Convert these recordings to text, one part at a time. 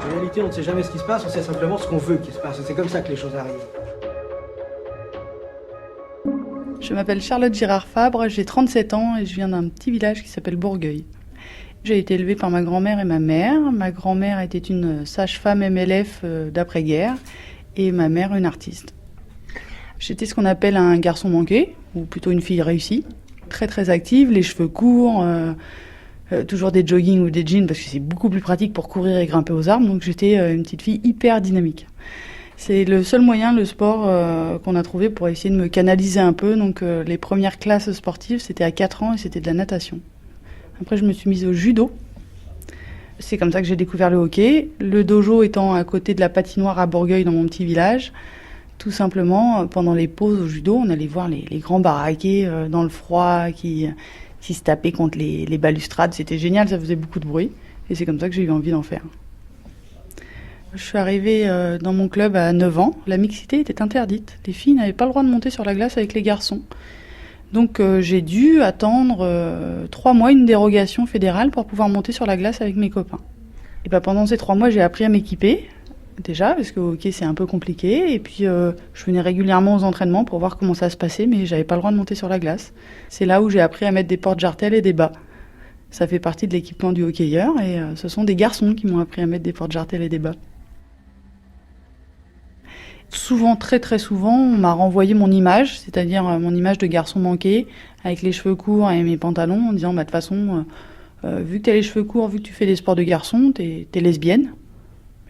En réalité, on ne sait jamais ce qui se passe, on sait simplement ce qu'on veut qu'il se passe. Et c'est comme ça que les choses arrivent. Je m'appelle Charlotte Girard-Fabre, j'ai 37 ans et je viens d'un petit village qui s'appelle Bourgueil. J'ai été élevée par ma grand-mère et ma mère. Ma grand-mère était une sage-femme MLF d'après-guerre et ma mère une artiste. J'étais ce qu'on appelle un garçon manqué, ou plutôt une fille réussie. Très très active, les cheveux courts, toujours des joggings ou des jeans parce que c'est beaucoup plus pratique pour courir et grimper aux arbres. Donc j'étais une petite fille hyper dynamique. C'est le seul moyen, le sport, qu'on a trouvé pour essayer de me canaliser un peu. Donc les premières classes sportives, c'était à 4 ans et c'était de la natation. Après, je me suis mise au judo. C'est comme ça que j'ai découvert le hockey. Le dojo étant à côté de la patinoire à Bourgueil, dans mon petit village. Tout simplement, pendant les pauses au judo, on allait voir les grands baraqués dans le froid qui se tapaient contre les balustrades. C'était génial, ça faisait beaucoup de bruit. Et c'est comme ça que j'ai eu envie d'en faire. Je suis arrivée dans mon club à 9 ans. La mixité était interdite. Les filles n'avaient pas le droit de monter sur la glace avec les garçons. Donc j'ai dû attendre 3 mois une dérogation fédérale pour pouvoir monter sur la glace avec mes copains. Et pendant ces 3 mois, j'ai appris à m'équiper, déjà, parce que au hockey c'est un peu compliqué. Et puis je venais régulièrement aux entraînements pour voir comment ça se passait, mais j'avais pas le droit de monter sur la glace. C'est là où j'ai appris à mettre des porte-jartelles et des bas. Ça fait partie de l'équipement du hockeyeur et ce sont des garçons qui m'ont appris à mettre des porte-jartelles et des bas. Souvent, très très souvent, on m'a renvoyé mon image, c'est-à-dire mon image de garçon manqué, avec les cheveux courts et mes pantalons, en disant de toute façon, vu que t'as les cheveux courts, vu que tu fais des sports de garçon, t'es lesbienne.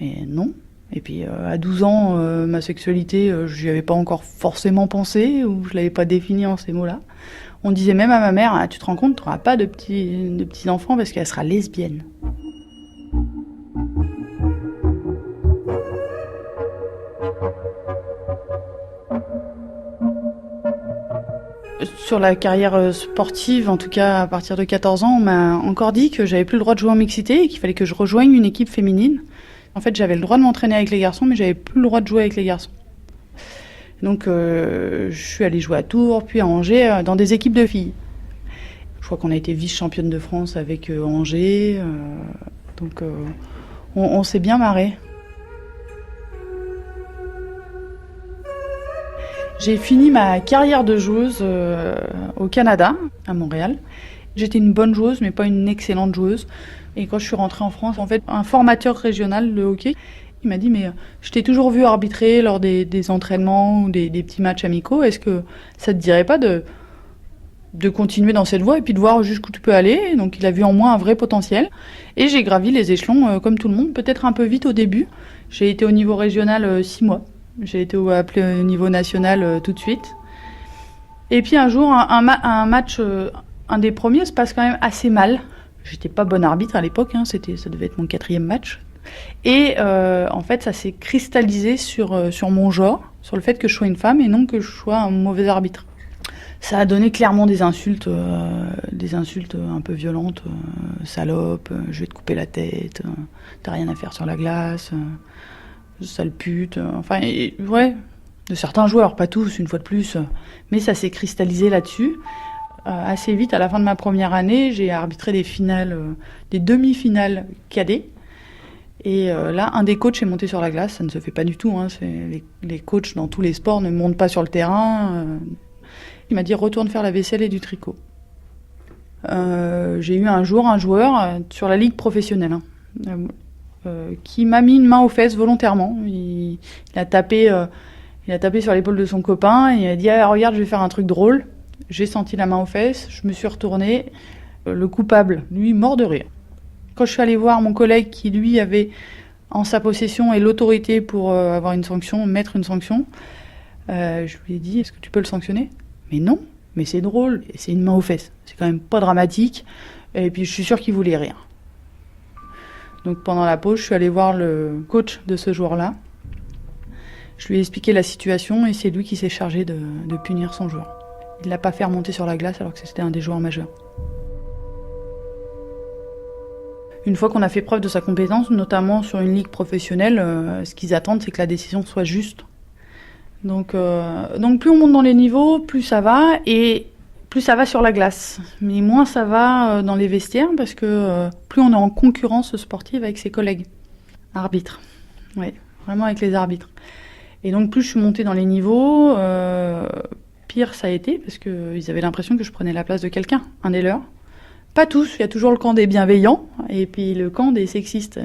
Mais non. Et puis à 12 ans, ma sexualité, je n'y avais pas encore forcément pensé, ou je l'avais pas définie en ces mots-là. On disait même à ma mère, ah, tu te rends compte, tu n'auras pas de petits enfants parce qu'elle sera lesbienne. Sur la carrière sportive, en tout cas à partir de 14 ans, on m'a encore dit que j'avais plus le droit de jouer en mixité et qu'il fallait que je rejoigne une équipe féminine. En fait, j'avais le droit de m'entraîner avec les garçons, mais j'avais plus le droit de jouer avec les garçons. Donc je suis allée jouer à Tours, puis à Angers, dans des équipes de filles. Je crois qu'on a été vice-championne de France avec Angers, donc on s'est bien marré. J'ai fini ma carrière de joueuse au Canada, à Montréal. J'étais une bonne joueuse, mais pas une excellente joueuse. Et quand je suis rentrée en France, en fait, un formateur régional de hockey, il m'a dit, mais je t'ai toujours vu arbitrer lors des entraînements ou des petits matchs amicaux. Est-ce que ça te dirait pas de continuer dans cette voie et puis de voir jusqu'où tu peux aller? Donc il a vu en moi un vrai potentiel. Et j'ai gravi les échelons comme tout le monde, peut-être un peu vite au début. J'ai été au niveau régional 6 mois. J'ai été appelée au niveau national tout de suite. Et puis un jour, un match, un des premiers, se passe quand même assez mal. J'étais pas bonne arbitre à l'époque, ça devait être mon 4e match. Et en fait, ça s'est cristallisé sur mon genre, sur le fait que je sois une femme et non que je sois un mauvais arbitre. Ça a donné clairement des insultes un peu violentes. Salope, je vais te couper la tête, t'as rien à faire sur la glace. Sale pute, ouais, de certains joueurs, pas tous, une fois de plus, mais ça s'est cristallisé là-dessus. Assez vite, à la fin de ma première année, j'ai arbitré des finales, des demi-finales cadets, et là, un des coachs est monté sur la glace, ça ne se fait pas du tout, les coachs dans tous les sports ne montent pas sur le terrain. Il m'a dit, retourne faire la vaisselle et du tricot. J'ai eu un jour un joueur sur la ligue professionnelle, qui m'a mis une main aux fesses volontairement. Il a tapé sur l'épaule de son copain et il a dit, ah, regarde, je vais faire un truc drôle. J'ai senti la main aux fesses, je me suis retournée. Le coupable, lui, mort de rire. Quand je suis allée voir mon collègue qui, lui, avait en sa possession et l'autorité pour avoir une sanction, mettre une sanction, je lui ai dit, est-ce que tu peux le sanctionner? Mais non, mais c'est drôle, c'est une main aux fesses. C'est quand même pas dramatique. Et puis je suis sûre qu'il voulait rire. Donc pendant la pause, je suis allée voir le coach de ce joueur-là. Je lui ai expliqué la situation et c'est lui qui s'est chargé de punir son joueur. Il ne l'a pas fait remonter sur la glace alors que c'était un des joueurs majeurs. Une fois qu'on a fait preuve de sa compétence, notamment sur une ligue professionnelle, ce qu'ils attendent, c'est que la décision soit juste. Donc plus on monte dans les niveaux, plus ça va, et plus ça va sur la glace. Mais moins ça va dans les vestiaires, parce que plus on est en concurrence sportive avec ses collègues. Arbitre, oui, vraiment avec les arbitres. Et donc plus je suis montée dans les niveaux, pire ça a été, parce qu'ils avaient l'impression que je prenais la place de quelqu'un, un des leurs. Pas tous, il y a toujours le camp des bienveillants, et puis le camp des sexistes.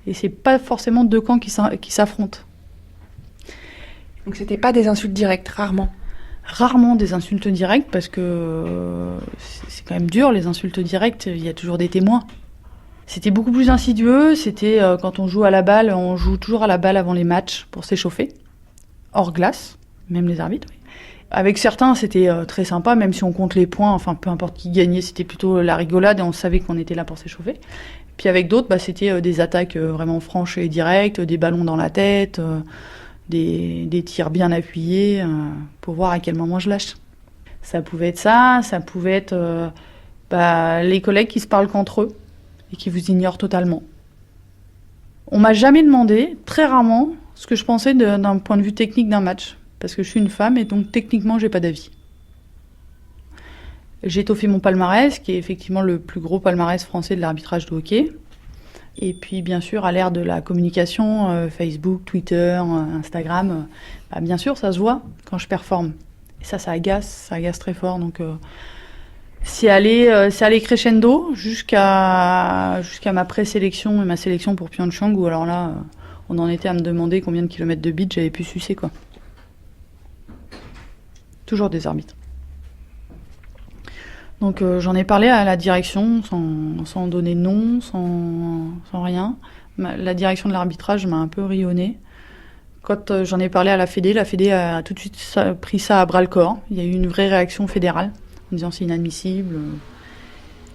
Et c'est pas forcément deux camps qui s'affrontent. Donc c'était pas des insultes directes, rarement? Rarement des insultes directes, parce que c'est quand même dur, les insultes directes, il y a toujours des témoins. C'était beaucoup plus insidieux, c'était quand on joue à la balle, on joue toujours à la balle avant les matchs pour s'échauffer, hors glace, même les arbitres. Oui. Avec certains, c'était très sympa, même si on compte les points, enfin peu importe qui gagnait, c'était plutôt la rigolade et on savait qu'on était là pour s'échauffer. Puis avec d'autres, c'était des attaques vraiment franches et directes, des ballons dans la tête, des tirs bien appuyés pour voir à quel moment je lâche. Ça pouvait être ça pouvait être les collègues qui se parlent qu'entre eux et qui vous ignorent totalement. On m'a jamais demandé, très rarement, ce que je pensais d'un point de vue technique d'un match, parce que je suis une femme et donc techniquement j'ai pas d'avis. J'ai étoffé mon palmarès, qui est effectivement le plus gros palmarès français de l'arbitrage de hockey. Et puis, bien sûr, à l'ère de la communication, Facebook, Twitter, Instagram, bien sûr, ça se voit quand je performe. Et ça agace très fort. Donc, c'est allé crescendo jusqu'à ma présélection et ma sélection pour Pyeongchang, où alors là, on en était à me demander combien de kilomètres de bite j'avais pu sucer, quoi. Toujours des arbitres. Donc j'en ai parlé à la direction sans donner de nom, sans rien. La direction de l'arbitrage m'a un peu ri au nez. Quand j'en ai parlé à la Fédé a tout de suite pris ça à bras-le-corps. Il y a eu une vraie réaction fédérale en disant c'est inadmissible.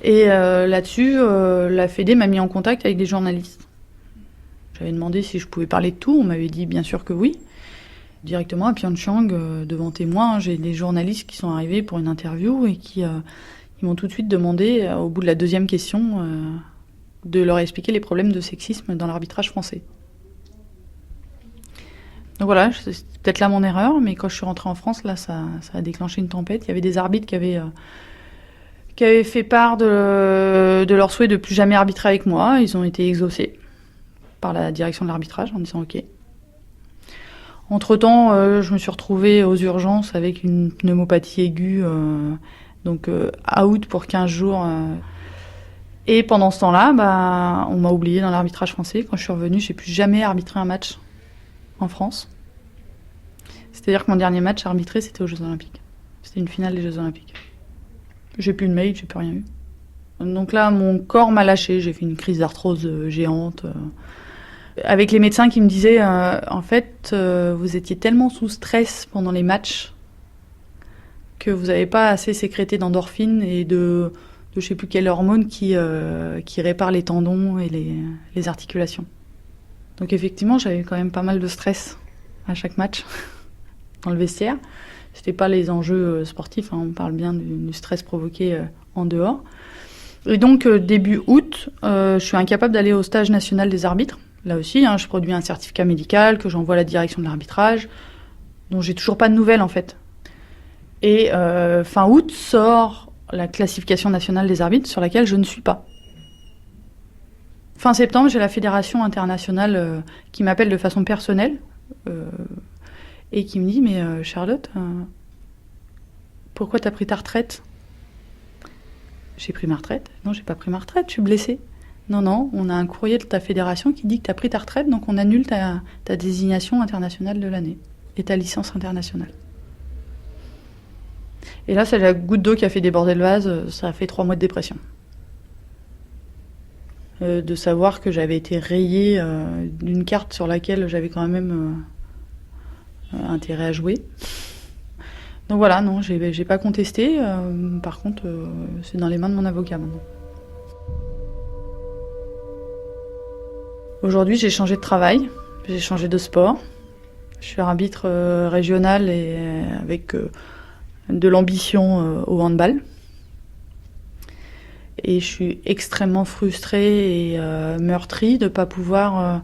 Et là-dessus, la Fédé m'a mis en contact avec des journalistes. J'avais demandé si je pouvais parler de tout. On m'avait dit bien sûr que oui. Directement à Pyeongchang, devant témoins, j'ai des journalistes qui sont arrivés pour une interview et qui ils m'ont tout de suite demandé, au bout de la deuxième question, de leur expliquer les problèmes de sexisme dans l'arbitrage français. Donc voilà, c'est peut-être là mon erreur, mais quand je suis rentrée en France, là, ça a déclenché une tempête. Il y avait des arbitres qui avaient fait part de leur souhait de plus jamais arbitrer avec moi. Ils ont été exaucés par la direction de l'arbitrage en disant OK. Entre-temps, je me suis retrouvée aux urgences avec une pneumopathie aiguë, out pour 15 jours. Et pendant ce temps-là, on m'a oubliée dans l'arbitrage français. Quand je suis revenue, j'ai plus jamais arbitré un match en France. C'est-à-dire que mon dernier match arbitré, c'était aux Jeux Olympiques. C'était une finale des Jeux Olympiques. J'ai plus de mail, j'ai plus rien eu. Donc là, mon corps m'a lâché. J'ai fait une crise d'arthrose géante. Avec les médecins qui me disaient, en fait, vous étiez tellement sous stress pendant les matchs que vous n'avez pas assez sécrété d'endorphines et de je ne sais plus quelle hormone qui répare les tendons et les articulations. Donc effectivement, j'avais quand même pas mal de stress à chaque match dans le vestiaire. C'était pas les enjeux sportifs, on parle bien du stress provoqué en dehors. Et donc début août, je suis incapable d'aller au stage national des arbitres. Là aussi, je produis un certificat médical que j'envoie à la direction de l'arbitrage, dont j'ai toujours pas de nouvelles en fait. Et fin août sort la classification nationale des arbitres sur laquelle je ne suis pas. Fin septembre, j'ai la fédération internationale qui m'appelle de façon personnelle et qui me dit « Mais Charlotte, pourquoi t'as pris ta retraite ?» J'ai pris ma retraite. Non, j'ai pas pris ma retraite, je suis blessée. Non, on a un courrier de ta fédération qui dit que tu as pris ta retraite, donc on annule ta désignation internationale de l'année et ta licence internationale. Et là, c'est la goutte d'eau qui a fait déborder le vase, ça a fait 3 mois de dépression. De savoir que j'avais été rayée d'une carte sur laquelle j'avais quand même intérêt à jouer. Donc voilà, non, j'ai pas contesté. Par contre, c'est dans les mains de mon avocat maintenant. Aujourd'hui, j'ai changé de travail, j'ai changé de sport. Je suis arbitre régional et avec de l'ambition au handball. Et je suis extrêmement frustrée et meurtrie de ne pas pouvoir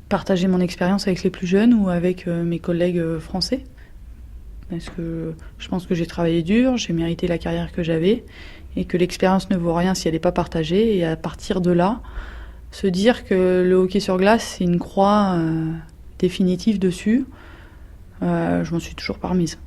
partager mon expérience avec les plus jeunes ou avec mes collègues français. Parce que je pense que j'ai travaillé dur, j'ai mérité la carrière que j'avais et que l'expérience ne vaut rien si elle n'est pas partagée. Et à partir de là, Se dire que le hockey sur glace, c'est une croix définitive dessus, je m'en suis toujours pas remise.